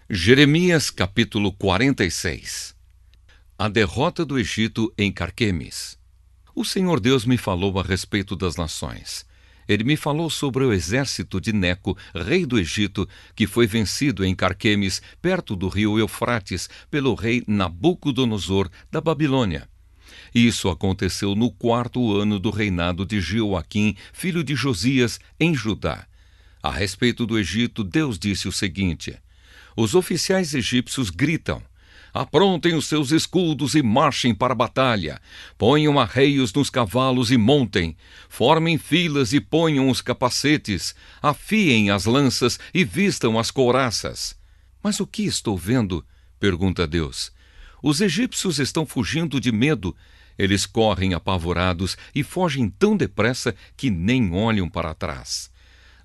Jeremias capítulo 46. A derrota do Egito em Carquemis. O Senhor Deus me falou a respeito das nações. Ele me falou sobre o exército de Neco, rei do Egito, que foi vencido em Carquemis, perto do rio Eufrates, pelo rei Nabucodonosor da Babilônia. Isso aconteceu no 4º ano do reinado de Jeoaquim, filho de Josias, em Judá. A respeito do Egito, Deus disse o seguinte: os oficiais egípcios gritam: aprontem os seus escudos e marchem para a batalha. Ponham arreios nos cavalos e montem. Formem filas e ponham os capacetes. Afiem as lanças e vistam as couraças. Mas o que estou vendo? Pergunta Deus. Os egípcios estão fugindo de medo. Eles correm apavorados e fogem tão depressa que nem olham para trás.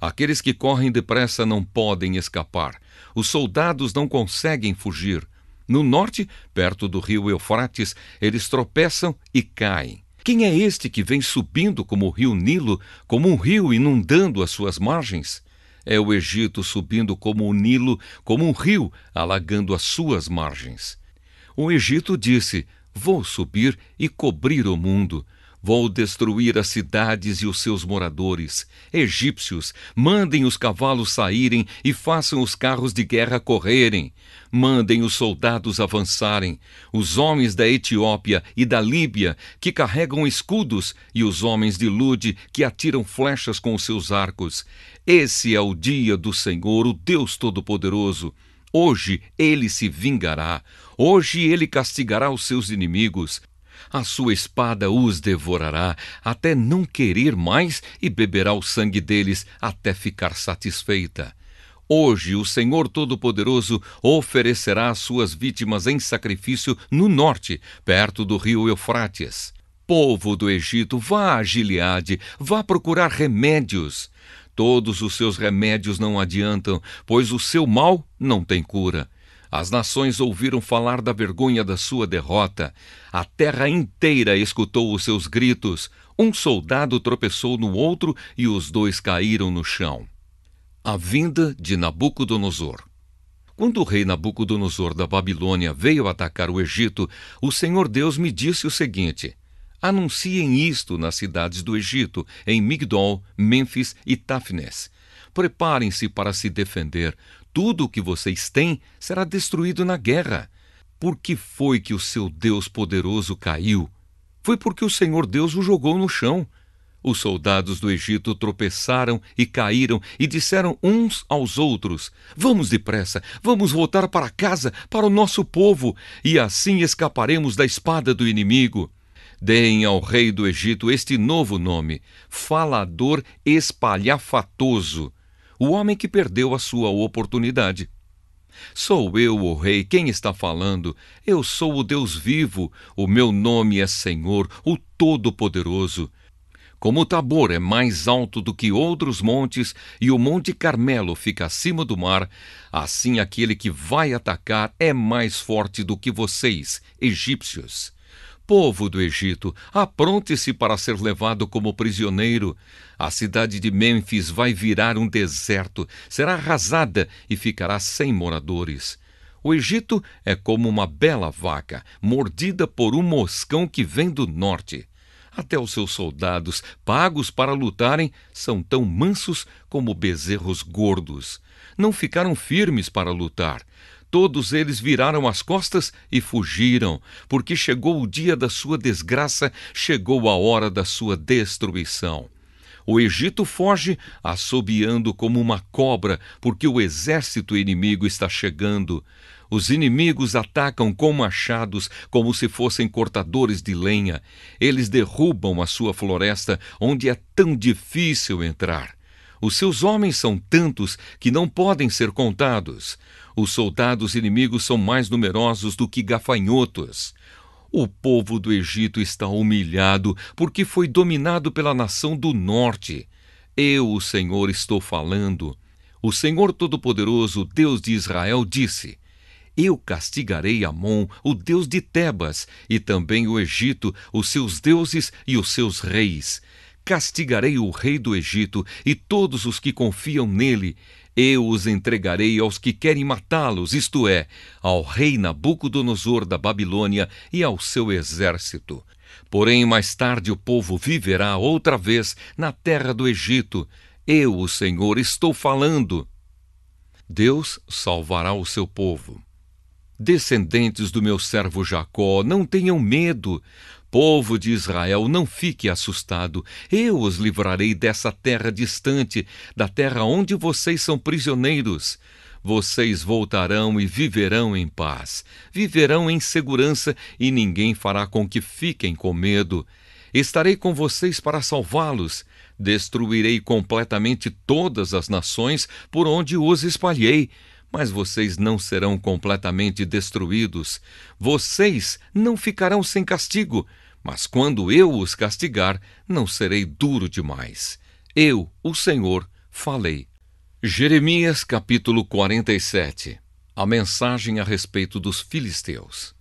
Aqueles que correm depressa não podem escapar. Os soldados não conseguem fugir. No norte, perto do rio Eufrates, eles tropeçam e caem. Quem é este que vem subindo como o rio Nilo, como um rio inundando as suas margens? É o Egito subindo como o Nilo, como um rio alagando as suas margens. O Egito disse: vou subir e cobrir o mundo. Vou destruir as cidades e os seus moradores. Egípcios, mandem os cavalos saírem e façam os carros de guerra correrem. Mandem os soldados avançarem. Os homens da Etiópia e da Líbia, que carregam escudos, e os homens de Lude, que atiram flechas com os seus arcos. Esse é o dia do Senhor, o Deus Todo-Poderoso. Hoje ele se vingará. Hoje ele castigará os seus inimigos. A sua espada os devorará, até não querer mais, e beberá o sangue deles até ficar satisfeita. Hoje o Senhor Todo-Poderoso oferecerá as suas vítimas em sacrifício no norte, perto do rio Eufrates. Povo do Egito, vá a Gileade, vá procurar remédios. Todos os seus remédios não adiantam, pois o seu mal não tem cura. As nações ouviram falar da vergonha da sua derrota. A terra inteira escutou os seus gritos. Um soldado tropeçou no outro e os dois caíram no chão. A vinda de Nabucodonosor. Quando o rei Nabucodonosor da Babilônia veio atacar o Egito, o Senhor Deus me disse o seguinte: anunciem isto nas cidades do Egito, em Migdol, Mênfis e Táfnis. Preparem-se para se defender. Tudo o que vocês têm será destruído na guerra. Por que foi que o seu Deus poderoso caiu? Foi porque o Senhor Deus o jogou no chão. Os soldados do Egito tropeçaram e caíram e disseram uns aos outros: vamos depressa, vamos voltar para casa, para o nosso povo, e assim escaparemos da espada do inimigo. Deem ao rei do Egito este novo nome: Falador Espalhafatoso, o homem que perdeu a sua oportunidade. Sou eu, o rei, quem está falando. Eu sou o Deus vivo. O meu nome é Senhor, o Todo-Poderoso. Como o Tabor é mais alto do que outros montes e o Monte Carmelo fica acima do mar, assim aquele que vai atacar é mais forte do que vocês, egípcios. Povo do Egito, apronte-se para ser levado como prisioneiro. A cidade de Mênfis vai virar um deserto, será arrasada e ficará sem moradores. O Egito é como uma bela vaca, mordida por um moscão que vem do norte. Até os seus soldados, pagos para lutarem, são tão mansos como bezerros gordos. Não ficaram firmes para lutar. Todos eles viraram as costas e fugiram, porque chegou o dia da sua desgraça, chegou a hora da sua destruição. O Egito foge, assobiando como uma cobra, porque o exército inimigo está chegando. Os inimigos atacam com machados, como se fossem cortadores de lenha. Eles derrubam a sua floresta, onde é tão difícil entrar. Os seus homens são tantos que não podem ser contados. Os soldados inimigos são mais numerosos do que gafanhotos. O povo do Egito está humilhado porque foi dominado pela nação do norte. Eu, o Senhor, estou falando. O Senhor Todo-Poderoso, Deus de Israel, disse: eu castigarei Amon, o deus de Tebas, e também o Egito, os seus deuses e os seus reis. Castigarei o rei do Egito e todos os que confiam nele. Eu os entregarei aos que querem matá-los, isto é, ao rei Nabucodonosor da Babilônia e ao seu exército. Porém, mais tarde o povo viverá outra vez na terra do Egito. Eu, o Senhor, estou falando. Deus salvará o seu povo. Descendentes do meu servo Jacó, não tenham medo. Povo de Israel, não fique assustado. Eu os livrarei dessa terra distante, da terra onde vocês são prisioneiros. Vocês voltarão e viverão em paz. Viverão em segurança e ninguém fará com que fiquem com medo. Estarei com vocês para salvá-los. Destruirei completamente todas as nações por onde os espalhei. Mas vocês não serão completamente destruídos. Vocês não ficarão sem castigo, mas quando eu os castigar, não serei duro demais. Eu, o Senhor, falei. Jeremias capítulo 47. A mensagem a respeito dos filisteus.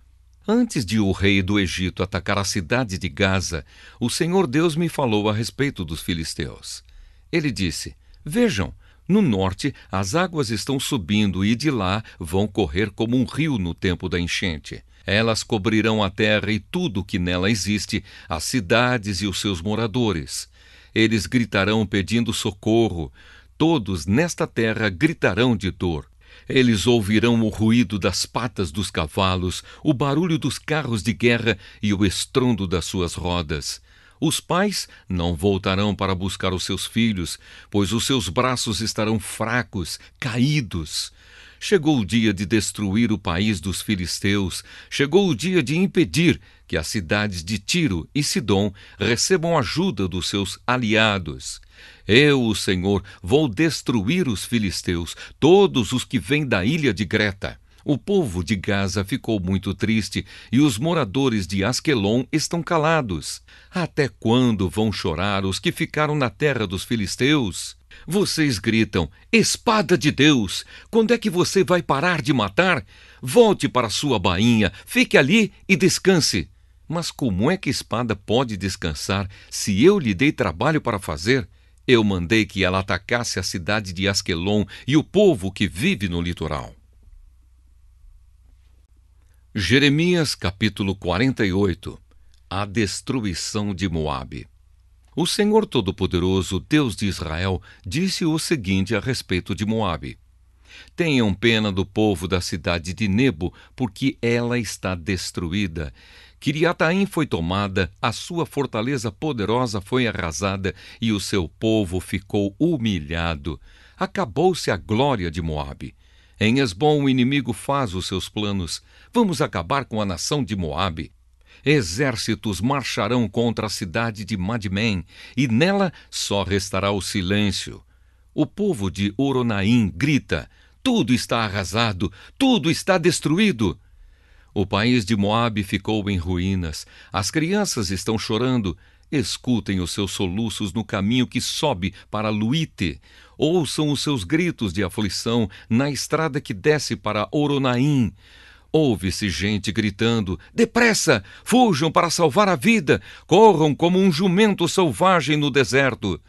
Antes de o rei do Egito atacar a cidade de Gaza, o Senhor Deus me falou a respeito dos filisteus. Ele disse: Vejam, no norte as águas estão subindo e de lá vão correr como um rio no tempo da enchente. Elas cobrirão a terra e tudo o que nela existe, as cidades e os seus moradores. Eles gritarão pedindo socorro. Todos nesta terra gritarão de dor. Eles ouvirão o ruído das patas dos cavalos, o barulho dos carros de guerra e o estrondo das suas rodas. Os pais não voltarão para buscar os seus filhos, pois os seus braços estarão fracos, caídos. Chegou o dia de destruir o país dos filisteus. Chegou o dia de impedir que as cidades de Tiro e Sidom recebam ajuda dos seus aliados. Eu, o Senhor, vou destruir os filisteus, todos os que vêm da ilha de Creta. O povo de Gaza ficou muito triste e os moradores de Asquelon estão calados. Até quando vão chorar os que ficaram na terra dos filisteus? Vocês gritam: Espada de Deus! Quando é que você vai parar de matar? Volte para sua bainha, fique ali e descanse. Mas como é que espada pode descansar se eu lhe dei trabalho para fazer? Eu mandei que ela atacasse a cidade de Asquelon e o povo que vive no litoral. Jeremias capítulo 48. A destruição de Moabe. O Senhor Todo-Poderoso, Deus de Israel, disse o seguinte a respeito de Moabe: Tenham pena do povo da cidade de Nebo, porque ela está destruída. Quiriataim foi tomada, a sua fortaleza poderosa foi arrasada e o seu povo ficou humilhado. Acabou-se a glória de Moabe. Em Hesbom o inimigo faz os seus planos. Vamos acabar com a nação de Moabe. Exércitos marcharão contra a cidade de Madmen, e nela só restará o silêncio. O povo de Oronaim grita: Tudo está arrasado, tudo está destruído. O país de Moabe ficou em ruínas. As crianças estão chorando. Escutem os seus soluços no caminho que sobe para Luíte. Ouçam os seus gritos de aflição na estrada que desce para Oronaim. Ouve-se gente gritando: Depressa! Fujam para salvar a vida! Corram como um jumento selvagem no deserto!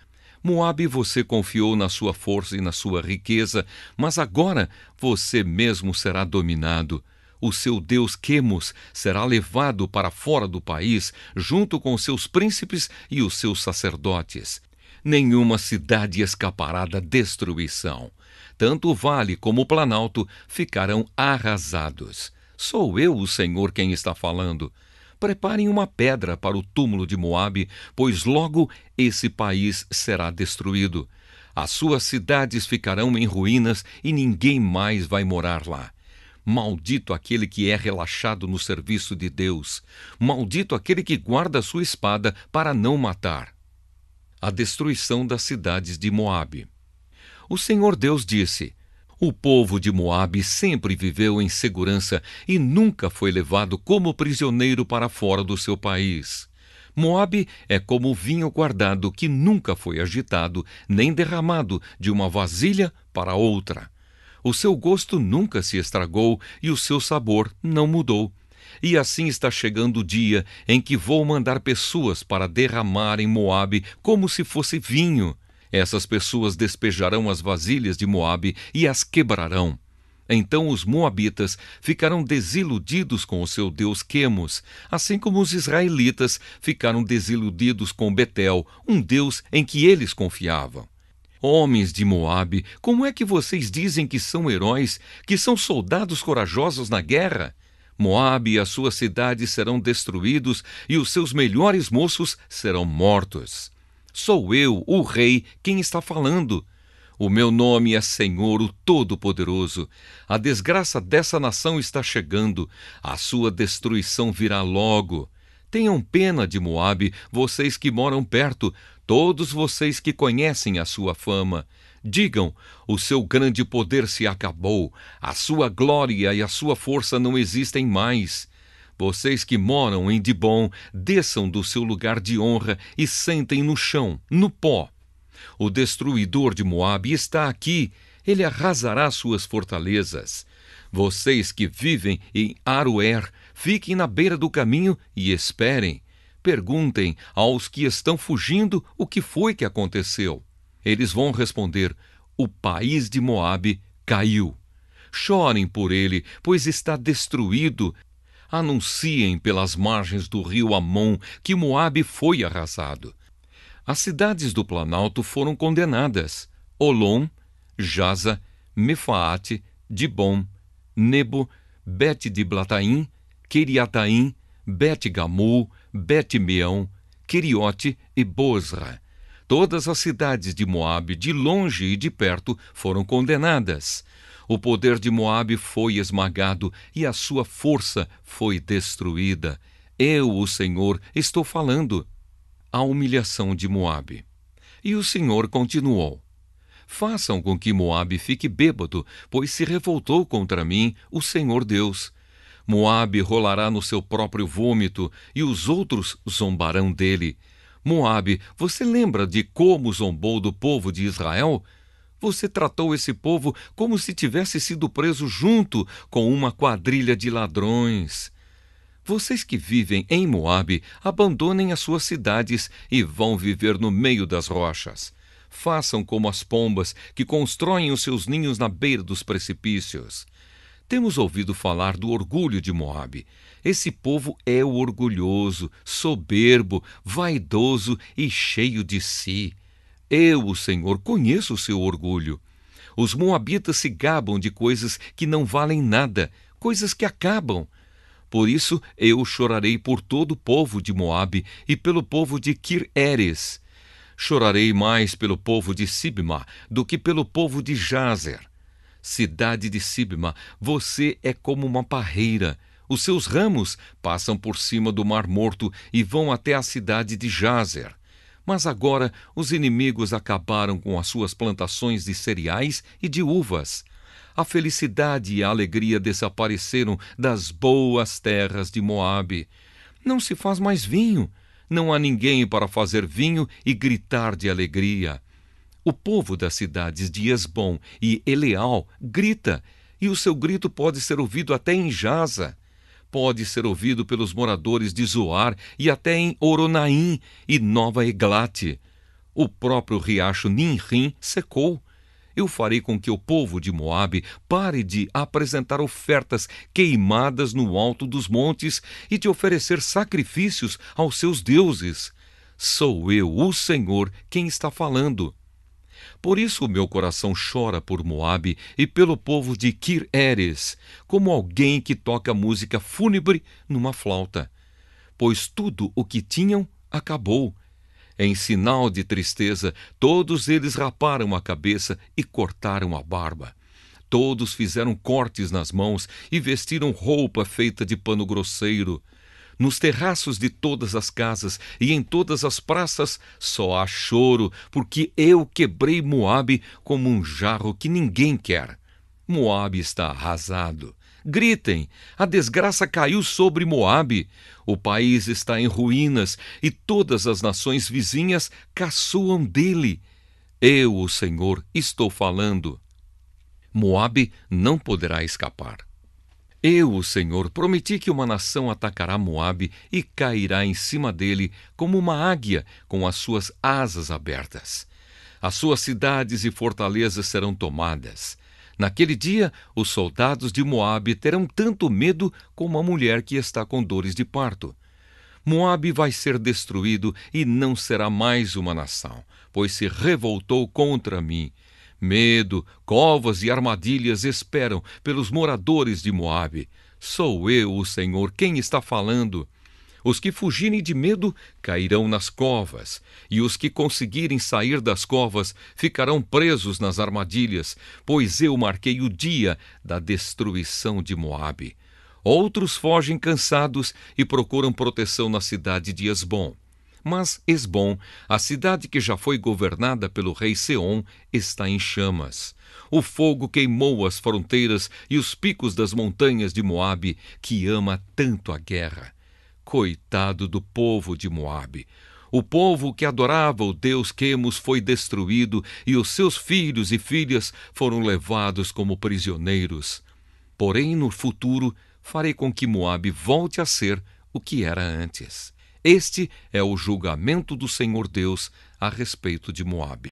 Moabe, você confiou na sua força e na sua riqueza, mas agora você mesmo será dominado. O seu deus Quemos será levado para fora do país, junto com seus príncipes e os seus sacerdotes. Nenhuma cidade escapará da destruição. Tanto o vale como o planalto ficarão arrasados. Sou eu, o Senhor, quem está falando. Preparem uma pedra para o túmulo de Moabe, pois logo esse país será destruído. As suas cidades ficarão em ruínas e ninguém mais vai morar lá. Maldito aquele que é relaxado no serviço de Deus. Maldito aquele que guarda a sua espada para não matar. A destruição das cidades de Moabe. O Senhor Deus disse: O povo de Moabe sempre viveu em segurança e nunca foi levado como prisioneiro para fora do seu país. Moabe é como vinho guardado que nunca foi agitado nem derramado de uma vasilha para outra. O seu gosto nunca se estragou e o seu sabor não mudou. E assim está chegando o dia em que vou mandar pessoas para derramar em Moabe como se fosse vinho. Essas pessoas despejarão as vasilhas de Moabe e as quebrarão. Então os moabitas ficarão desiludidos com o seu deus Quemos, assim como os israelitas ficaram desiludidos com Betel, um deus em que eles confiavam. Homens de Moabe, como é que vocês dizem que são heróis, que são soldados corajosos na guerra? Moabe e as suas cidades serão destruídos e os seus melhores moços serão mortos. Sou eu, o rei, quem está falando. O meu nome é Senhor, o Todo-Poderoso. A desgraça dessa nação está chegando. A sua destruição virá logo. Tenham pena de Moabe, vocês que moram perto, todos vocês que conhecem a sua fama. Digam, o seu grande poder se acabou, a sua glória e a sua força não existem mais. Vocês que moram em Dibom, desçam do seu lugar de honra e sentem no chão, no pó. O destruidor de Moabe está aqui, ele arrasará suas fortalezas. Vocês que vivem em Aroer, fiquem na beira do caminho e esperem. Perguntem aos que estão fugindo o que foi que aconteceu. Eles vão responder: o país de Moabe caiu. Chorem por ele, pois está destruído. Anunciem pelas margens do rio Amon que Moabe foi arrasado. As cidades do Planalto foram condenadas: Olom, Jaza, Mefaate, Dibom, Nebo, Bet-Diblataim, Quiriataim, Bet-Gamul, Bet-Meão, Queriote e Bosra. Todas as cidades de Moabe, de longe e de perto, foram condenadas. O poder de Moabe foi esmagado e a sua força foi destruída. Eu, o Senhor, estou falando. A humilhação de Moabe. E o Senhor continuou: façam com que Moabe fique bêbado, pois se revoltou contra mim, o Senhor Deus. Moabe rolará no seu próprio vômito, e os outros zombarão dele. Moabe, você lembra de como zombou do povo de Israel? Você tratou esse povo como se tivesse sido preso junto com uma quadrilha de ladrões. Vocês que vivem em Moabe, abandonem as suas cidades e vão viver no meio das rochas. Façam como as pombas que constroem os seus ninhos na beira dos precipícios. Temos ouvido falar do orgulho de Moabe. Esse povo é o orgulhoso, soberbo, vaidoso e cheio de si. Eu, o Senhor, conheço o seu orgulho. Os moabitas se gabam de coisas que não valem nada, coisas que acabam. Por isso eu chorarei por todo o povo de Moabe e pelo povo de Kir-Eres. Chorarei mais pelo povo de Sibma do que pelo povo de Jazer. Cidade de Sibma, você é como uma parreira. Os seus ramos passam por cima do Mar Morto e vão até a cidade de Jazer. Mas agora os inimigos acabaram com as suas plantações de cereais e de uvas. A felicidade e a alegria desapareceram das boas terras de Moabe. Não se faz mais vinho. Não há ninguém para fazer vinho e gritar de alegria. O povo das cidades de Esbom e Eleal grita, e o seu grito pode ser ouvido até em Jaza. Pode ser ouvido pelos moradores de Zoar e até em Oronaim e Nova Eglate. O próprio riacho Ninrim secou. Eu farei com que o povo de Moabe pare de apresentar ofertas queimadas no alto dos montes e de oferecer sacrifícios aos seus deuses. Sou eu, o Senhor, quem está falando. Por isso o meu coração chora por Moabe e pelo povo de Kir-Eres, como alguém que toca música fúnebre numa flauta. Pois tudo o que tinham acabou. Em sinal de tristeza, todos eles raparam a cabeça e cortaram a barba. Todos fizeram cortes nas mãos e vestiram roupa feita de pano grosseiro. Nos terraços de todas as casas e em todas as praças só há choro, porque eu quebrei Moabe como um jarro que ninguém quer. Moabe está arrasado. Gritem, a desgraça caiu sobre Moabe. O país está em ruínas e todas as nações vizinhas caçoam dele. Eu, o Senhor, estou falando. Moabe não poderá escapar. Eu, o Senhor, prometi que uma nação atacará Moabe e cairá em cima dele como uma águia com as suas asas abertas. As suas cidades e fortalezas serão tomadas. Naquele dia, os soldados de Moabe terão tanto medo como a mulher que está com dores de parto. Moabe vai ser destruído e não será mais uma nação, pois se revoltou contra mim. Medo, covas e armadilhas esperam pelos moradores de Moabe. Sou eu, o Senhor, quem está falando. Os que fugirem de medo cairão nas covas, e os que conseguirem sair das covas ficarão presos nas armadilhas, pois eu marquei o dia da destruição de Moabe. Outros fogem cansados e procuram proteção na cidade de Esbom. Mas Esbom, a cidade que já foi governada pelo rei Seom, está em chamas. O fogo queimou as fronteiras e os picos das montanhas de Moabe, que ama tanto a guerra. Coitado do povo de Moabe! O povo que adorava o deus Quemos foi destruído e os seus filhos e filhas foram levados como prisioneiros. Porém, no futuro, farei com que Moabe volte a ser o que era antes. Este é o julgamento do Senhor Deus a respeito de Moabe.